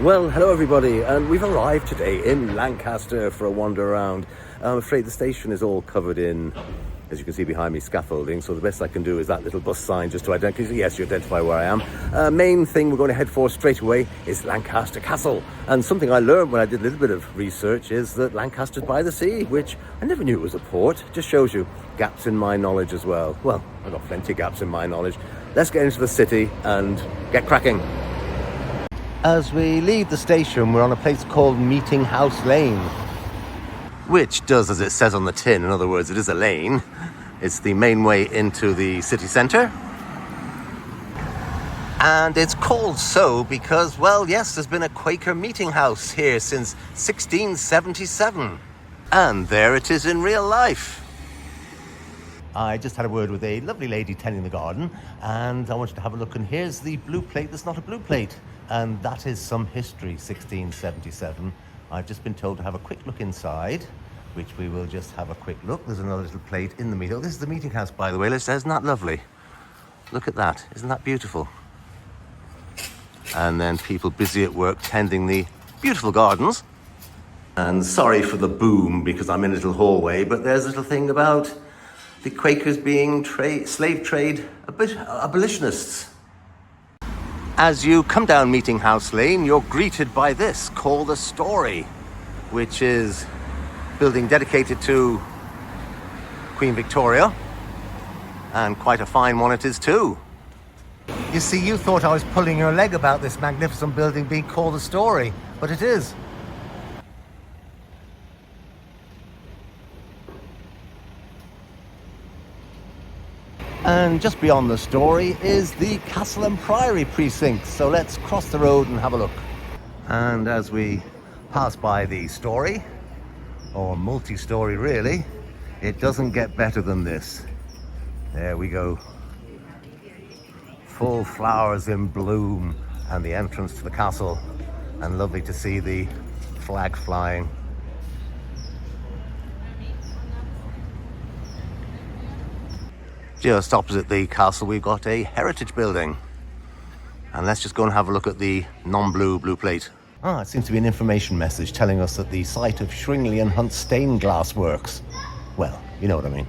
Well, hello everybody, and we've arrived today in Lancaster for a wander around. I'm afraid the station is all covered in, as you can see behind me, scaffolding, so the best I can do is that little bus sign just to identify, yes, you identify where I am. Main thing we're going to head for straight away is Lancaster Castle, and something I learned when I did a little bit of research is that Lancaster's by the sea, which I never knew was a port. Just shows you gaps in my knowledge as well. Well, I've got plenty of gaps in my knowledge. Let's get into the city and get cracking. As we leave the station, we're on a place called Meeting House Lane, which does as it says on the tin. In other words, it is a lane. It's the main way into the city centre. And it's called so because, well, yes, there's been a Quaker meeting house here since 1677. And there it is in real life. I just had a word with a lovely lady tending the garden, and I wanted to have a look, and here's the blue plate that's not a blue plate. And that is some history, 1677. I've just been told to have a quick look inside, which we will just have a quick look. There's another little plate in the meeting. Oh, this is the meeting house, by the way. Isn't that lovely? Look at that. Isn't that beautiful? And then people busy at work tending the beautiful gardens. And sorry for the boom, because I'm in a little hallway, but there's a little thing about the Quakers being slave trade abolitionists. As you come down Meeting House Lane, you're greeted by this, called a story, which is a building dedicated to Queen Victoria, and quite a fine one it is too. You see, you thought I was pulling your leg about this magnificent building being called a story, but it is. And just beyond the story is the Castle and Priory precinct. So let's cross the road and have a look. And as we pass by the story, or multi-story really, it doesn't get better than this. There we go. Full flowers in bloom and the entrance to the castle. And lovely to see the flag flying. Just opposite the castle, we've got a heritage building. And let's just go and have a look at the non-blue blue plate. Ah, it seems to be an information message telling us that the site of Shringley and Hunt stained glass works. Well, you know what I mean.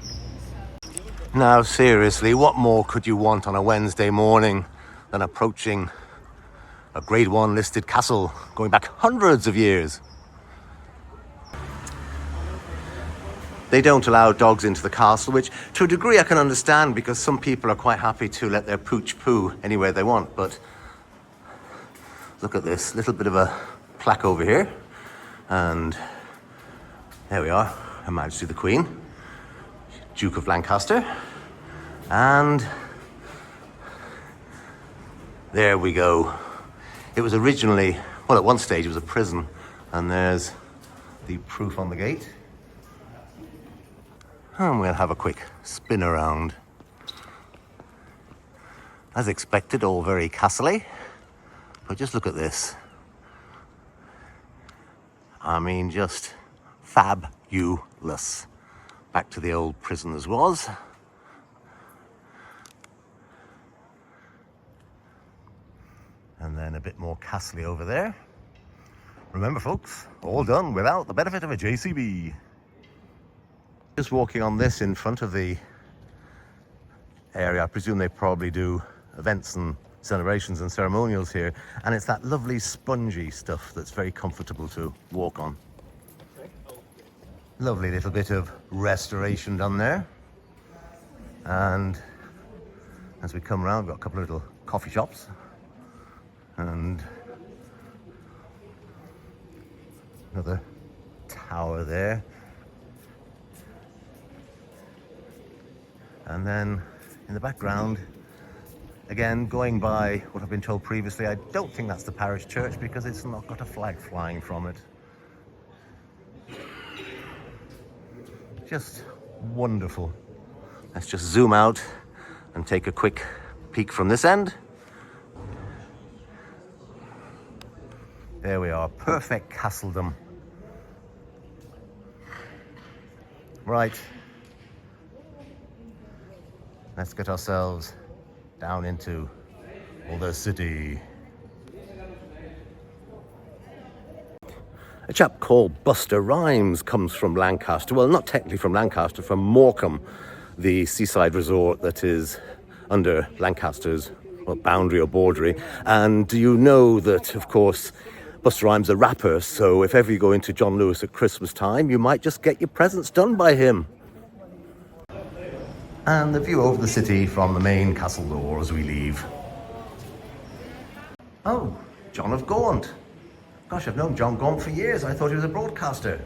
Now, seriously, what more could you want on a Wednesday morning than approaching a Grade 1 listed castle going back hundreds of years? They don't allow dogs into the castle, which to a degree I can understand, because some people are quite happy to let their pooch poo anywhere they want. But look at this, little bit of a plaque over here. And there we are, Her Majesty the Queen, Duke of Lancaster. And there we go. It was originally, well, at one stage it was a prison. And there's the proof on the gate. And we'll have a quick spin around. As expected, all very castle-y. But just look at this. I mean, just fabulous. Back to the old prison as was. And then a bit more castle-y over there. Remember, folks, all done without the benefit of a JCB. Just walking on this in front of the area, I presume they probably do events and celebrations and ceremonials here, and it's that lovely spongy stuff that's very comfortable to walk on. Lovely little bit of restoration done there. And as we come around, we've got a couple of little coffee shops and another tower there. And then in the background, again, going by what I've been told previously, I don't think that's the parish church because it's not got a flag flying from it. Just wonderful. Let's just zoom out and take a quick peek from this end. There we are, perfect castledom. Right. Let's get ourselves down into the city. A chap called Buster Rhymes comes from Lancaster. Well, not technically from Lancaster, from Morecambe, the seaside resort that is under Lancaster's boundary or bordery. And you know that, of course, Buster Rhymes is a rapper, so if ever you go into John Lewis at Christmas time, you might just get your presents done by him. And the view over the city from the main castle door as we leave. Oh, John of Gaunt. Gosh, I've known John Gaunt for years. I thought he was a broadcaster.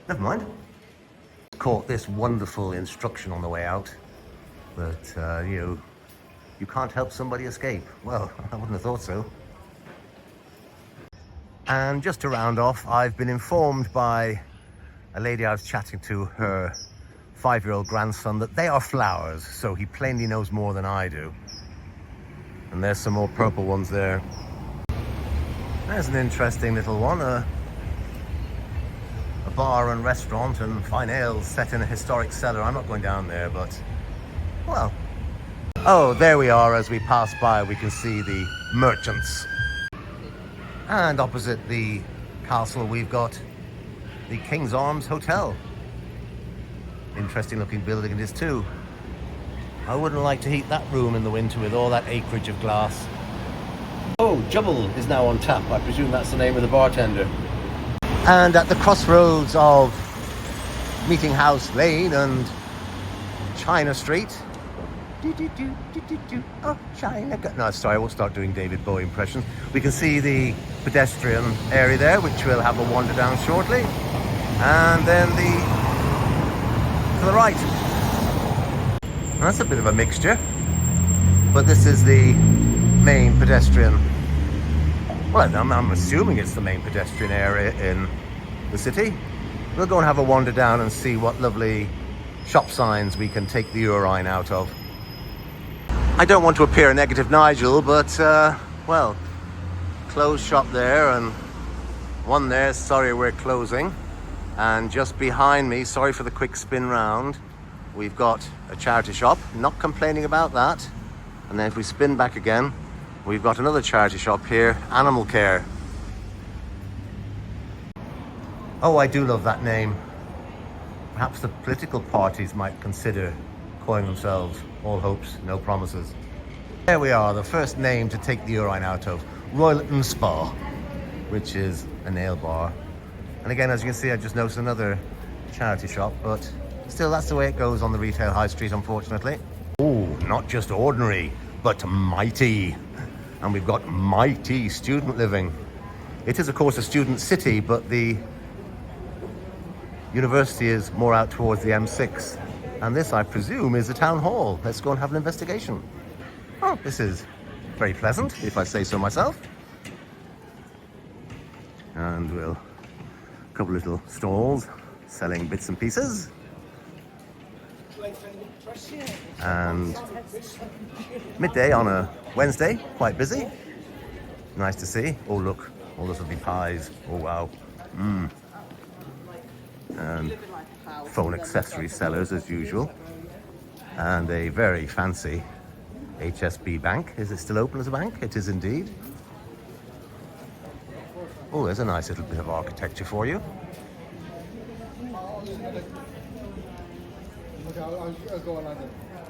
Never mind. Caught this wonderful instruction on the way out that, you can't help somebody escape. Well, I wouldn't have thought so. And just to round off, I've been informed by a lady I was chatting to, her 5-year-old grandson, that they are flowers, so he plainly knows more than I do. And there's some more purple ones there. There's an interesting little one, a bar and restaurant and fine ales set in a historic cellar. I'm not going down there, but, well. Oh, there we are. As we pass by, we can see the merchants. And opposite the castle, we've got the King's Arms Hotel. Interesting looking building it is too. I wouldn't like to heat that room in the winter with all that acreage of glass. Oh, Jubble is now on tap. I presume that's the name of the bartender. And at the crossroads of Meeting House Lane and China Street. Oh, China. No, sorry, I won't start doing David Bowie impressions. We can see the pedestrian area there, which we'll have a wander down shortly. And then to the right. That's a bit of a mixture. But this is the main pedestrian. Well, I'm assuming it's the main pedestrian area in the city. We'll go and have a wander down and see what lovely shop signs we can take the urine out of. I don't want to appear a negative Nigel, but, well, closed shop there and one there, sorry we're closing. And just behind me, sorry for the quick spin round, we've got a charity shop, not complaining about that. And then if we spin back again, we've got another charity shop here, Animal Care. Oh, I do love that name. Perhaps the political parties might consider calling themselves All Hopes, No Promises. There we are, the first name to take the urine out of, Royalton Spa, which is a nail bar. And again, as you can see, I just noticed another charity shop, but still, that's the way it goes on the retail high street, unfortunately. Oh, not just ordinary, but mighty. And we've got mighty student living. It is, of course, a student city, but the university is more out towards the M6. And this, I presume, is the town hall. Let's go and have an investigation. Oh, this is very pleasant, if I say so myself. And we'll, a couple little stalls selling bits and pieces. And midday on a Wednesday, quite busy. Nice to see. Oh, look, all those lovely pies. Oh, wow. And phone accessory sellers as usual. And a very fancy HSB bank. Is it still open as a bank? It is indeed. Oh, there's a nice little bit of architecture for you.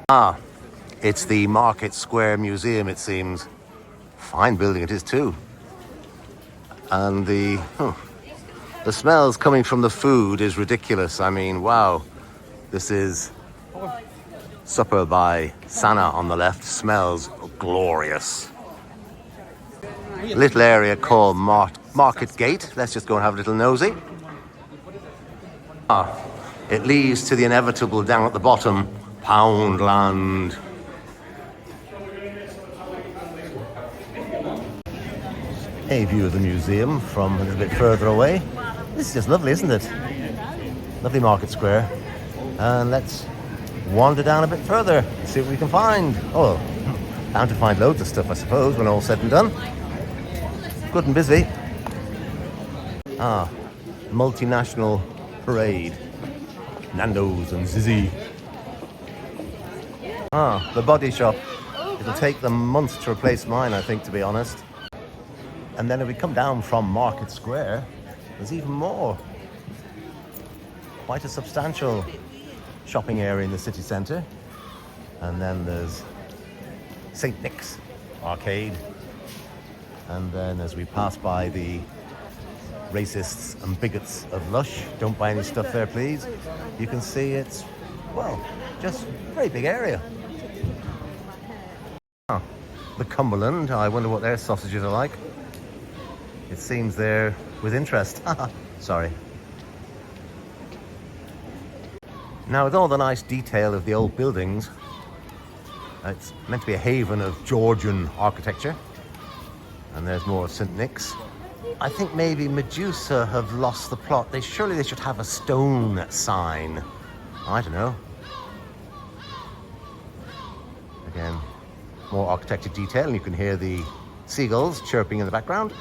Ah, it's the Market Square Museum, it seems. Fine building it is too. And the smells coming from the food is ridiculous. I mean, wow. This is supper by Sana on the left. Smells glorious. A little area called Market Gate. Let's just go and have a little nosy. Ah, it leads to the inevitable down at the bottom, Poundland. A view of the museum from a little bit further away. This is just lovely, isn't it? Lovely Market Square. And let's wander down a bit further, see what we can find. Oh, bound to find loads of stuff, I suppose, when all's said and done. Good and busy. Ah, multinational parade. Nando's and Zizzy. Ah, the body shop. It'll take them months to replace mine, I think, to be honest. And then if we come down from Market Square, there's even more. Quite a substantial shopping area in the city centre. And then there's St. Nick's Arcade. And then as we pass by the racists and bigots of Lush, don't buy any stuff there please, you can see it's, well, just a very big area. Oh, the Cumberland, I wonder what their sausages are like. It seems they're with interest. Sorry. Now, with all the nice detail of the old buildings, it's meant to be a haven of Georgian architecture. And there's more of St. Nick's. I think maybe Medusa have lost the plot. Surely they should have a stone sign. I don't know. Again, more architecture detail, and you can hear the seagulls chirping in the background.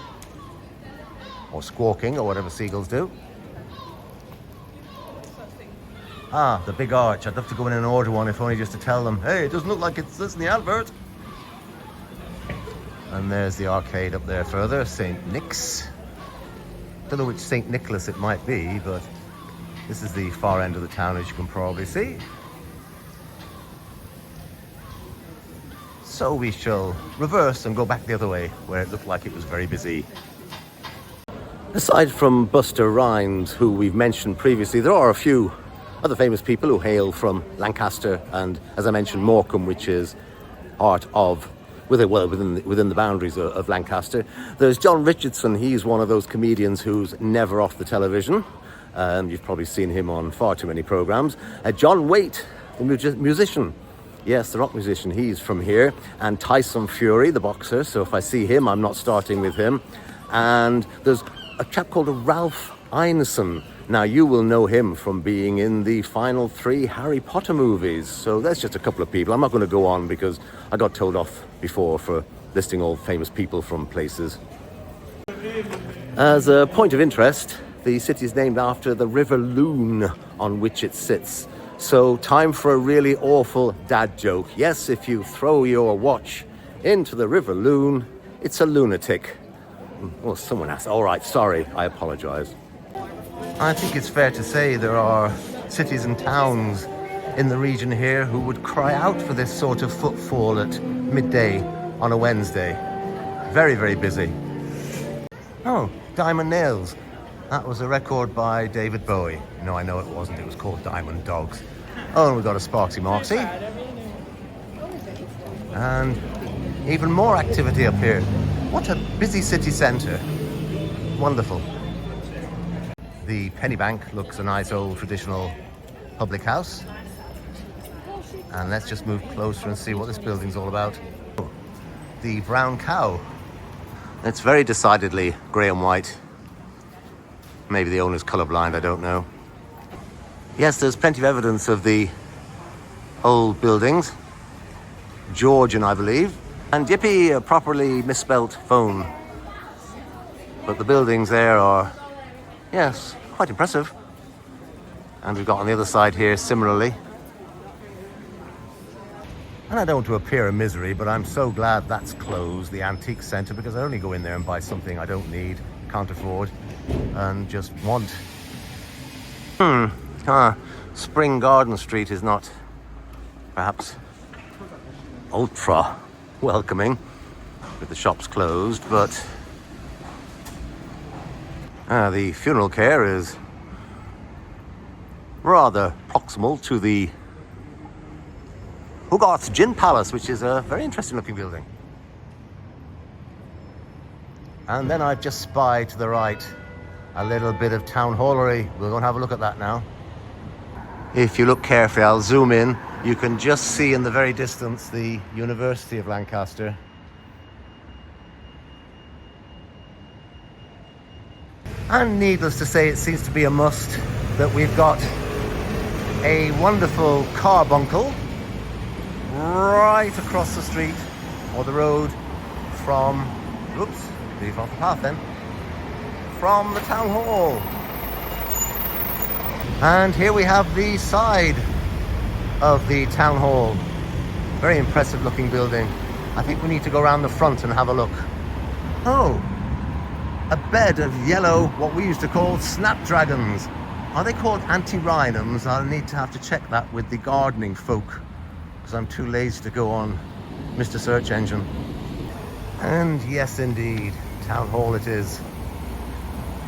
Or squawking, or whatever seagulls do. Ah, the big arch. I'd love to go in and order one, if only just to tell them, hey, it doesn't look like it's this in the advert. And there's the arcade up there further, St. Nick's. Don't know which St. Nicholas it might be, but this is the far end of the town, as you can probably see. So we shall reverse and go back the other way, where it looked like it was very busy. Aside from Buster Rhymes, who we've mentioned previously, there are a few other famous people who hail from Lancaster and, as I mentioned, Morecambe, which is part of, within the boundaries of Lancaster. There's John Richardson. He's one of those comedians who's never off the television. You've probably seen him on far too many programs. John Waite, the musician. Yes, the rock musician. He's from here. And Tyson Fury, the boxer. So if I see him, I'm not starting with him. And there's a chap called Ralph Ineson. Now, you will know him from being in the final 3 Harry Potter movies. So that's just a couple of people. I'm not going to go on because I got told off before for listing all famous people from places. As a point of interest, the city is named after the River Loon on which it sits. So time for a really awful dad joke. Yes, if you throw your watch into the River Loon, it's a lunatic. Well, someone asked. All right, sorry, I apologise. I think it's fair to say there are cities and towns in the region here who would cry out for this sort of footfall at midday on a Wednesday. Very, very busy. Oh, Diamond Nails. That was a record by David Bowie. No, I know it wasn't. It was called Diamond Dogs. Oh, and we've got a Sparksy Marksy. And even more activity up here. What a busy city centre. Wonderful. The Penny Bank looks a nice old traditional public house. And let's just move closer and see what this building's all about. The Brown Cow. It's very decidedly grey and white. Maybe the owner's colourblind, I don't know. Yes, there's plenty of evidence of the old buildings. Georgian, I believe. And yippee, a properly misspelt phone. But the buildings there are, yes, quite impressive. And we've got on the other side here similarly. And I don't want to appear a misery, but I'm so glad that's closed, the antique centre, because I only go in there and buy something I don't need, can't afford, and just want. Spring Garden Street is not perhaps ultra welcoming with the shops closed, but the funeral care is rather proximal to the Hogarth's Gin Palace, which is a very interesting looking building. And then I've just spied to the right a little bit of town hallery. We'll go and have a look at that now. If you look carefully, I'll zoom in. You can just see in the very distance the University of Lancaster. And needless to say, it seems to be a must that we've got a wonderful carbuncle right across the street or the road from, oops, leave off the path then, from the town hall. And here we have the side of the town hall. Very impressive looking building. I think we need to go around the front and have a look. Oh, a bed of yellow, what we used to call snapdragons. Are they called antirrhinums? I'll need to have to check that with the gardening folk, because I'm too lazy to go on Mr. Search Engine. And yes, indeed, town hall it is.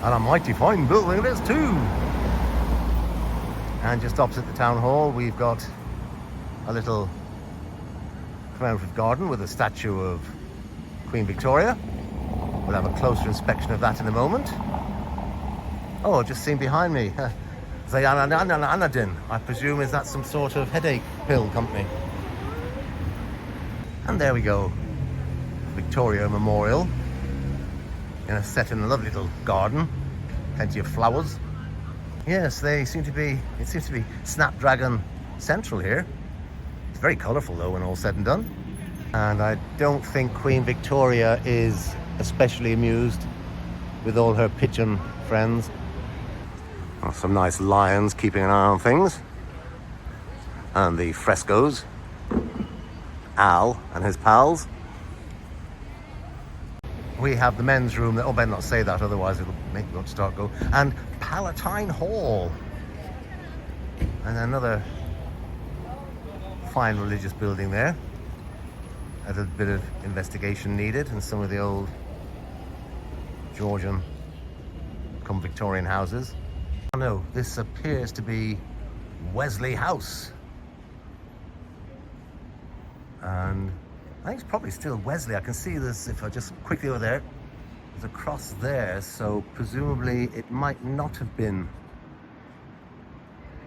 And a mighty fine building it is too. And just opposite the town hall, we've got a little commemorative garden with a statue of Queen Victoria. We'll have a closer inspection of that in a moment. Oh, just seen behind me, Zayanadin, I presume is that some sort of headache pill company. And there we go, Victoria Memorial, set in a lovely little garden, plenty of flowers. Yes, it seems to be Snapdragon Central here. It's very colourful though when all's said and done. And I don't think Queen Victoria is especially amused with all her pigeon friends. Oh, some nice lions keeping an eye on things. And the frescoes. Al and his pals. We have the men's room. Oh, better not say that, otherwise it'll make me want to start go. And Palatine Hall. And another fine religious building there. A little bit of investigation needed, and some of the old Georgian come Victorian houses. Oh no, this appears to be Wesley House. And I think it's probably still Wesley. I can see this if I just quickly over there. There's a cross there, so presumably it might not have been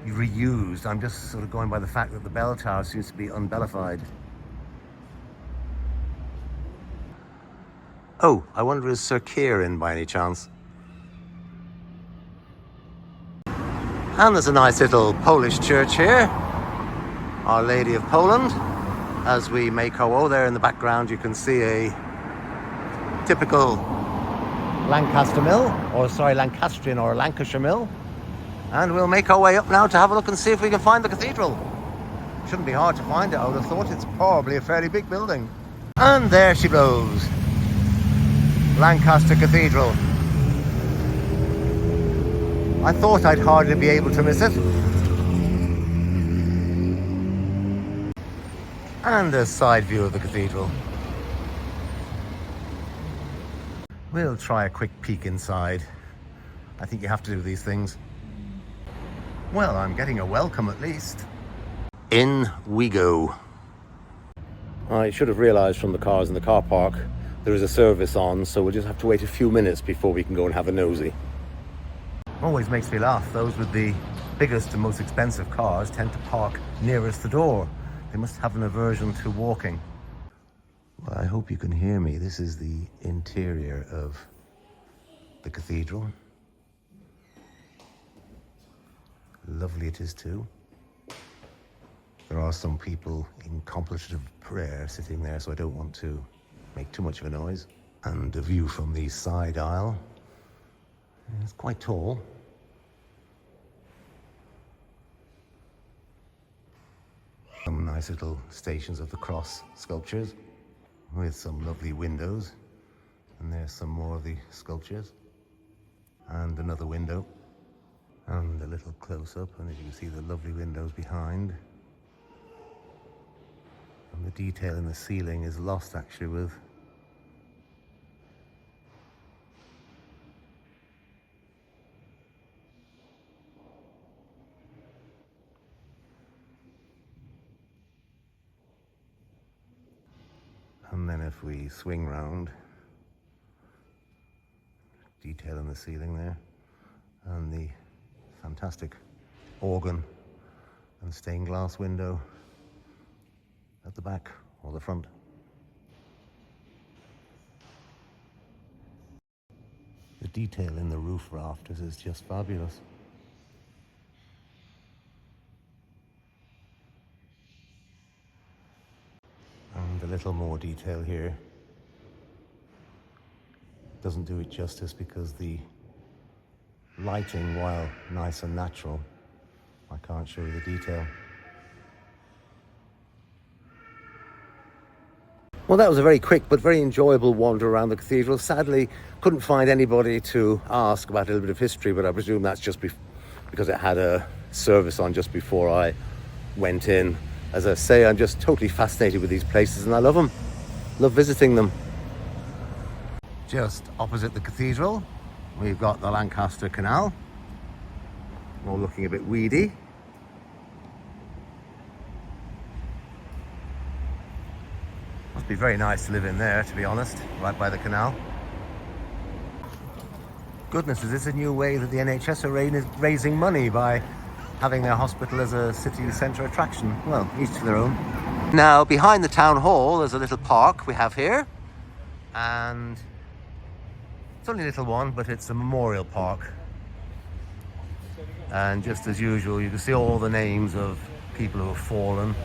reused. I'm just sort of going by the fact that the bell tower seems to be unbellified. Oh, I wonder is Sir Keir in by any chance? And there's a nice little Polish church here. Our Lady of Poland. As we make our way there in the background, you can see a typical Lancastrian or Lancashire mill. And we'll make our way up now to have a look and see if we can find the cathedral. Shouldn't be hard to find it, I would have thought. It's probably a fairly big building. And there she goes. Lancaster Cathedral. I thought I'd hardly be able to miss it. And a side view of the cathedral. We'll try a quick peek inside. I think you have to do these things. Well, I'm getting a welcome at least. In we go. I should have realised from the cars in the car park there is a service on, so we'll just have to wait a few minutes before we can go and have a nosy. Always makes me laugh. Those with the biggest and most expensive cars tend to park nearest the door. They must have an aversion to walking. Well, I hope you can hear me. This is the interior of the cathedral. Lovely it is too. There are some people in contemplative prayer sitting there, so I don't want to make too much of a noise. And a view from the side aisle. It's quite tall. Some nice little Stations of the Cross sculptures with some lovely windows. And there's some more of the sculptures. And another window. And a little close-up, and as you can see the lovely windows behind. And the detail in the ceiling is lost actually with and then if we swing round, detail in the ceiling there, and the fantastic organ and stained glass window at the back or the front. The detail in the roof rafters is just fabulous. And a little more detail here. Doesn't do it justice because the lighting, while nice and natural, I can't show you the detail. Well, that was a very quick but very enjoyable wander around the cathedral. Sadly, couldn't find anybody to ask about a little bit of history, but I presume that's just because it had a service on just before I went in. As I say, I'm just totally fascinated with these places and I love them. Love visiting them. Just opposite the cathedral, we've got the Lancaster Canal. All looking a bit weedy. Must be very nice to live in there, to be honest, right by the canal. Goodness, is this a new way that the NHS are raising money by having their hospital as a city centre attraction? Well, each to their own. Now, behind the town hall, there's a little park we have here. And it's only a little one, but it's a memorial park. And just as usual, you can see all the names of people who have fallen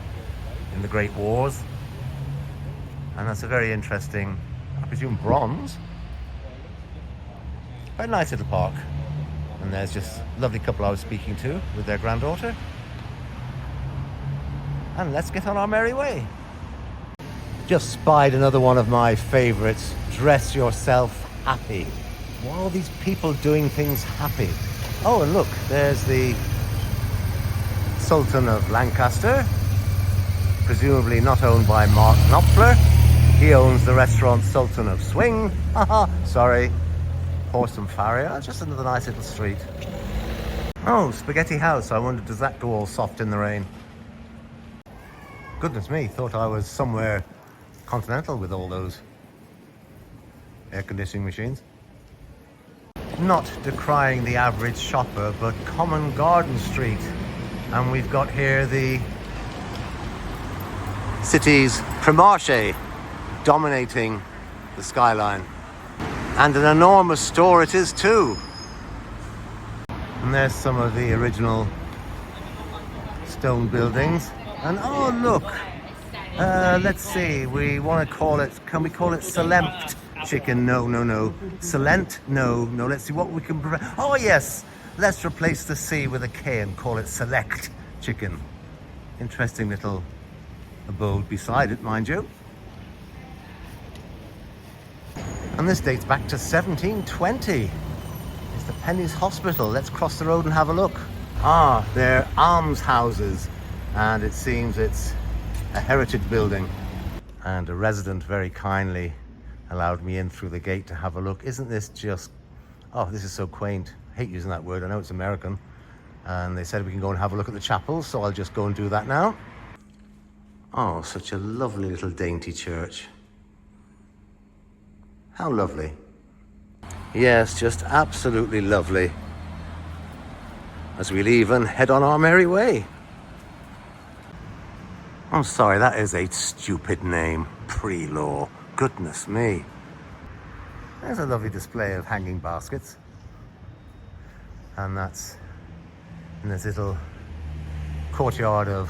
in the Great Wars. And that's a very interesting, I presume, bronze. Very nice little park. And there's just a lovely couple I was speaking to with their granddaughter. And let's get on our merry way. Just spied another one of my favorites. Dress yourself happy. Why are all these people doing things happy? Oh, and look, there's the Sultan of Lancaster. Presumably not owned by Mark Knopfler. He owns the restaurant Sultan of Swing. Haha, sorry. Horse and Farrier. Just another nice little street. Oh, Spaghetti House. I wondered, does that go all soft in the rain? Goodness me, thought I was somewhere continental with all those air conditioning machines. Not decrying the average shopper, but Common Garden Street. And we've got here the city's Primarché dominating the skyline. And an enormous store it is too. And there's some of the original stone buildings. And oh look, let's see, we want to call it, can we call it Select chicken? No. Select? No. Let's see what we can prevent. Oh yes, let's replace the C with a K and call it Select chicken. Interesting little abode beside it, mind you. And this dates back to 1720. It's the Penny's Hospital. Let's cross the road and have a look. Ah, they're almshouses. And it seems it's a heritage building. And a resident very kindly allowed me in through the gate to have a look. Isn't this just... Oh, this is so quaint. I hate using that word. I know it's American. And they said we can go and have a look at the chapel, so I'll just go and do that now. Oh, such a lovely little dainty church. How lovely. Yes, just absolutely lovely. As we leave and head on our merry way. I'm sorry, that is a stupid name. Pre-law. Goodness me. There's a lovely display of hanging baskets. And that's in this little courtyard of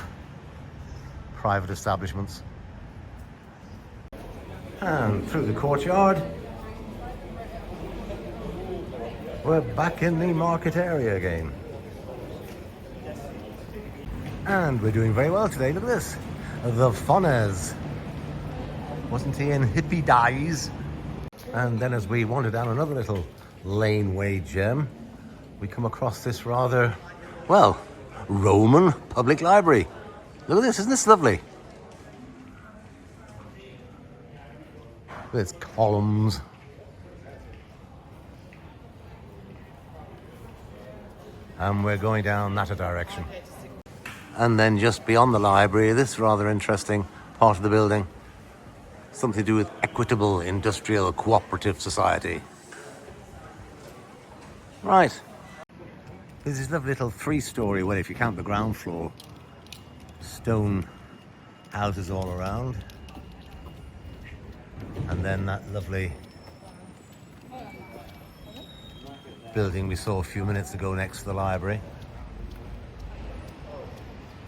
private establishments. And through the courtyard, we're back in the market area again. And we're doing very well today. Look at this. The Fonez. Wasn't he in hippie dyes? And then as we wander down another little laneway gem, we come across this rather, well, Roman public library. Look at this, isn't this lovely? There's columns. And we're going down that direction. And then just beyond the library, this rather interesting part of the building. Something to do with Equitable Industrial Cooperative Society. Right. There's this lovely little three-story, well, if you count the ground floor, stone houses all around. And then that lovely building we saw a few minutes ago next to the library.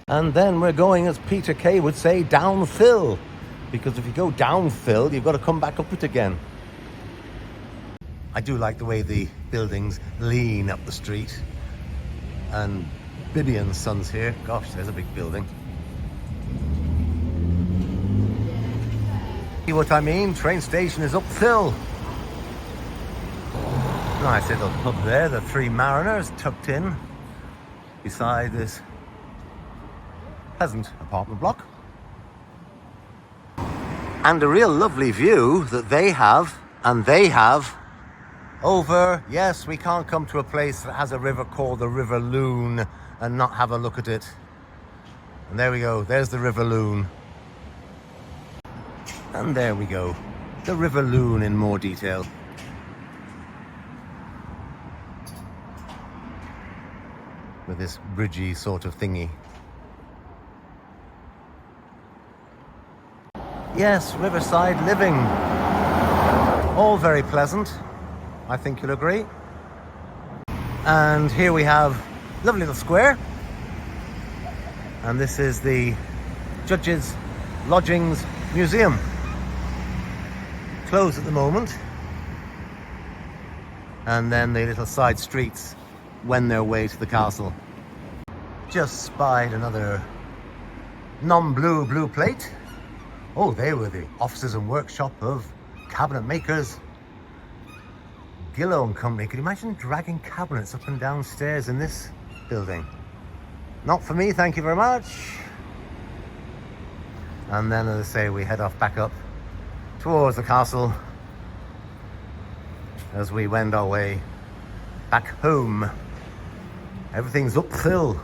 And then we're going, as Peter Kay would say, downhill. Because if you go downhill, you've got to come back up it again. I do like the way the buildings lean up the street. And Bibby and Sons here. Gosh, there's a big building. See what I mean? Train station is uphill. Nice little pub there. The Three Mariners tucked in beside this pleasant apartment block. And a real lovely view that they have, and they have, over, yes, we can't come to a place that has a river called the River Loon and not have a look at it. And there we go, there's the River Loon. And there we go, the River Loon in more detail. With this bridgey sort of thingy. Yes, riverside living. All very pleasant, I think you'll agree. And here we have a lovely little square. And this is the Judges Lodgings Museum. Closed at the moment. And then the little side streets wend their way to the castle. Just spied another blue plate. Oh, they were the offices and workshop of cabinet makers Gillow and Company. Could you imagine dragging cabinets up and down stairs in this building? Not for me, thank you very much. And then, as I say, we head off back up towards the castle as we wend our way back home. Everything's uphill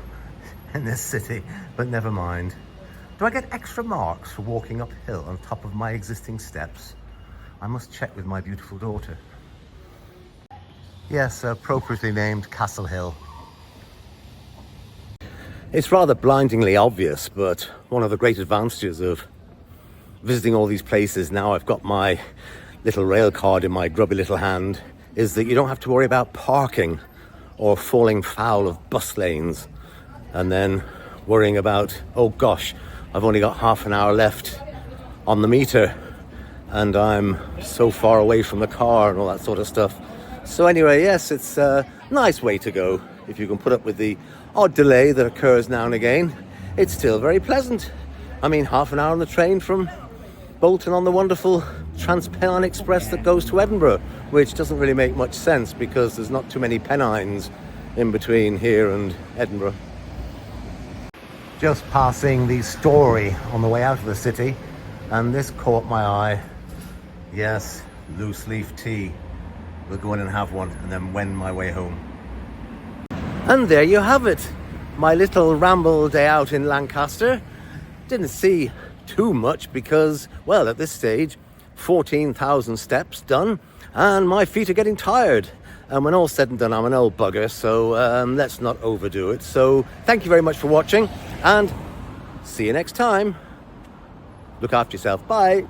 in this city, but never mind. Do I get extra marks for walking uphill on top of my existing steps? I must check with my beautiful daughter. Yes, appropriately named Castle Hill. It's rather blindingly obvious, but one of the great advantages of visiting all these places, now I've got my little rail card in my grubby little hand, is that you don't have to worry about parking or falling foul of bus lanes and then worrying about, oh gosh, I've only got half an hour left on the meter and I'm so far away from the car and all that sort of stuff. So anyway, yes, it's a nice way to go. If you can put up with the odd delay that occurs now and again, it's still very pleasant. I mean, half an hour on the train from Bolton on the wonderful Trans-Pennine Express that goes to Edinburgh, which doesn't really make much sense because there's not too many Pennines in between here and Edinburgh. Just passing the Story on the way out of the city, and this caught my eye. Yes, loose leaf tea. We'll go in and have one and then wend my way home. And there you have it. My little ramble day out in Lancaster. Didn't see too much because, well, at this stage, 14,000 steps done and my feet are getting tired. And when all's said and done, I'm an old bugger, so let's not overdo it. So thank you very much for watching and see you next time. Look after yourself. Bye.